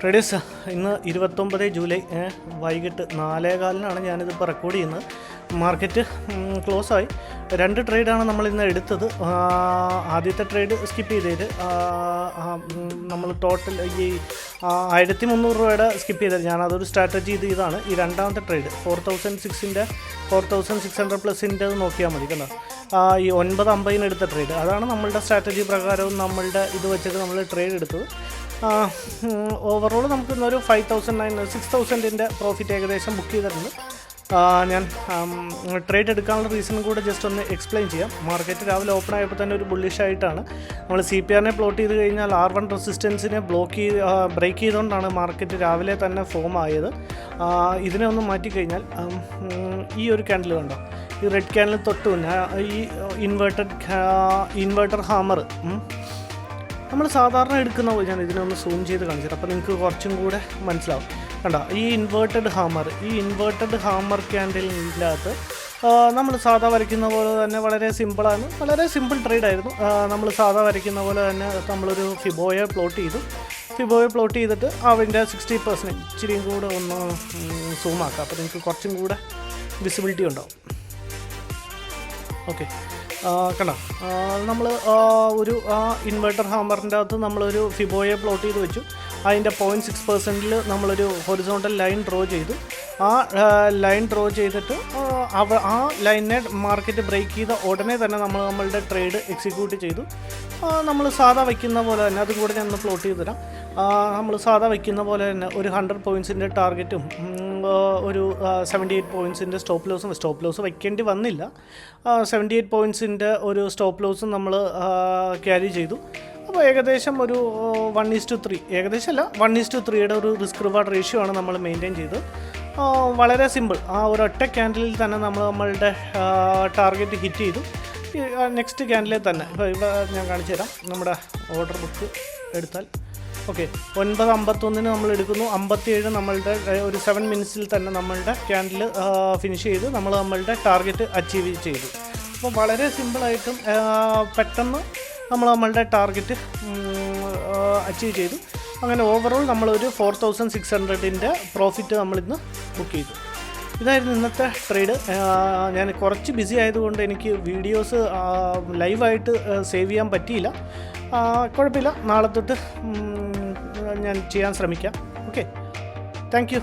Traders ഇന്ന് 29 July വൈകിട്ട് 4:15 ഞാനിതിപ്പോൾ റെക്കോർഡ് ചെയ്യുന്നത്. മാർക്കറ്റ് ക്ലോസായി. 2 ട്രേഡാണ് നമ്മൾ ഇന്ന് എടുത്തത്. ആദ്യത്തെ ട്രേഡ് സ്കിപ്പ് ചെയ്തത് നമ്മൾ ടോട്ടൽ ഈ 1300 രൂപയുടെ സ്കിപ്പ് ചെയ്തത് ഞാനതൊരു സ്ട്രാറ്റജി ഇതാണ്. ഈ രണ്ടാമത്തെ ട്രേഡ് 4600 പ്ലസിൻ്റെ നോക്കിയാൽ മതി കണ്ടോ. ഈ 950 എടുത്ത ട്രേഡ് അതാണ് നമ്മളുടെ സ്ട്രാറ്റജി പ്രകാരവും നമ്മളുടെ ഇത് വെച്ചിട്ട് നമ്മൾ ട്രേഡ് എടുത്തത്. ഓവറോൾ നമുക്ക് ഇന്നൊരു 6000-6000 പ്രോഫിറ്റ് ഏകദേശം ബുക്ക് ചെയ്തിട്ടുണ്ട്. ഞാൻ ട്രേഡ് എടുക്കാനുള്ള റീസണും കൂടെ ജസ്റ്റ് ഒന്ന് എക്സ്പ്ലെയിൻ ചെയ്യാം. മാർക്കറ്റ് രാവിലെ ഓപ്പൺ ആയപ്പോൾ തന്നെ ഒരു ബുള്ളിഷായിട്ടാണ്. നമ്മൾ CPR പ്ലോട്ട് ചെയ്ത് കഴിഞ്ഞാൽ R1 റെസിസ്റ്റൻസിനെ ബ്രേക്ക് ചെയ്തുകൊണ്ടാണ് മാർക്കറ്റ് രാവിലെ തന്നെ ഫോം ആയത്. ഇതിനെ ഒന്ന് മാറ്റിക്കഴിഞ്ഞാൽ ഈ ഒരു ക്യാൻഡിൽ കണ്ടോ, ഈ റെഡ് ക്യാൻഡിൽ തൊട്ട് മുന്നേ ഈ ഇൻവേർട്ടർ ഹാമർ നമ്മൾ സാധാരണ എടുക്കുന്ന പോലെ ഞാൻ ഇതിനൊന്ന് സൂം ചെയ്ത് കാണിച്ചിട്ട് അപ്പോൾ നിങ്ങൾക്ക് കുറച്ചും കൂടെ മനസ്സിലാവും. കണ്ടോ ഈ ഇൻവേർട്ടഡ് ഹാമർ ക്യാൻഡിലിനകത്ത് നമ്മൾ സാധാ വരയ്ക്കുന്ന പോലെ തന്നെ വളരെ സിമ്പിളാണ്, വളരെ സിമ്പിൾ ട്രേഡായിരുന്നു. നമ്മൾ സാധാ വരയ്ക്കുന്ന പോലെ തന്നെ നമ്മളൊരു ഫിബോയെ പ്ലോട്ട് ചെയ്തിട്ട് അതിൻ്റെ 60% ഇച്ചിരിയും കൂടെ ഒന്ന് സൂം ആക്കാം. അപ്പോൾ നിങ്ങൾക്ക് കുറച്ചും കൂടെ വിസിബിലിറ്റി ഉണ്ടാവും. ഓക്കെ, കണ്ടോ നമ്മൾ ഒരു ഇൻവെർട്ടർ ഹാമറിൻ്റെ അകത്ത് നമ്മളൊരു ഫിബോയെ പ്ലോട്ട് ചെയ്ത് വെച്ചു. അതിൻ്റെ 0.6% നമ്മളൊരു ഹൊറിസോണ്ടൽ ലൈൻ ഡ്രോ ചെയ്തു. ആ ലൈൻ ഡ്രോ ചെയ്തിട്ട് ആ ലൈനിനെ മാർക്കറ്റ് ബ്രേക്ക് ചെയ്ത ഉടനെ തന്നെ നമ്മളുടെ ട്രേഡ് എക്സിക്യൂട്ട് ചെയ്തു. നമ്മൾ സാധാ വയ്ക്കുന്ന പോലെ തന്നെ അതും കൂടെ ഞാൻ ഒന്ന് പ്ലോട്ട് ചെയ്ത് തരാം. നമ്മൾ സാധാ വയ്ക്കുന്ന പോലെ തന്നെ ഒരു 100 പോയിൻറ്റ്സിൻ്റെ ടാർഗറ്റും ഒരു 78 പോയിൻറ്റ്സിൻ്റെ സ്റ്റോപ്പ് ലോസ് വയ്ക്കേണ്ടി വന്നില്ല. 78 പോയിൻറ്റ്സിൻ്റെ ഒരു സ്റ്റോപ്പ് ലോസും നമ്മൾ ക്യാരി ചെയ്തു. അപ്പോൾ ഏകദേശം ഒരു 1:3, ഏകദേശമല്ല 1:3യുടെ ഒരു റിസ്ക് റിവാർഡ് റേഷ്യോ ആണ് നമ്മൾ മെയിൻറ്റെയിൻ ചെയ്തത്. വളരെ സിമ്പിൾ. ആ ഒരൊറ്റ ക്യാൻഡിലിൽ തന്നെ നമ്മളുടെ ടാർഗറ്റ് ഹിറ്റ് ചെയ്തു. നെക്സ്റ്റ് ക്യാൻഡിലിൽ തന്നെ ഇപ്പോൾ ഇവിടെ ഞാൻ കാണിച്ചു തരാം. നമ്മുടെ ഓർഡർ ബുക്ക് എടുത്താൽ ഓക്കെ, 9:51 നമ്മൾ എടുക്കുന്നു. 57 നമ്മളുടെ ഒരു 7 മിനിറ്റ്സിൽ തന്നെ നമ്മളുടെ ക്യാൻഡിൽ ഫിനിഷ് ചെയ്ത് നമ്മളുടെ ടാർഗറ്റ് അച്ചീവ് ചെയ്തു. അപ്പോൾ വളരെ സിമ്പിളായിട്ടും പെട്ടെന്ന് നമ്മളുടെ ടാർഗറ്റ് അച്ചീവ് ചെയ്തു. അങ്ങനെ ഓവറോൾ നമ്മളൊരു 4600 പ്രോഫിറ്റ് നമ്മളിന്ന് ബുക്ക് ചെയ്തു. ഇതായിരുന്നു ഇന്നത്തെ ട്രേഡ്. ഞാൻ കുറച്ച് ബിസി ആയതുകൊണ്ട് എനിക്ക് വീഡിയോസ് ലൈവായിട്ട് സേവ് ചെയ്യാൻ പറ്റിയില്ല. കുഴപ്പമില്ല, നാളെ തൊട്ട് ഞാൻ ചെയ്യാൻ ശ്രമിക്കാം. Okay, thank you.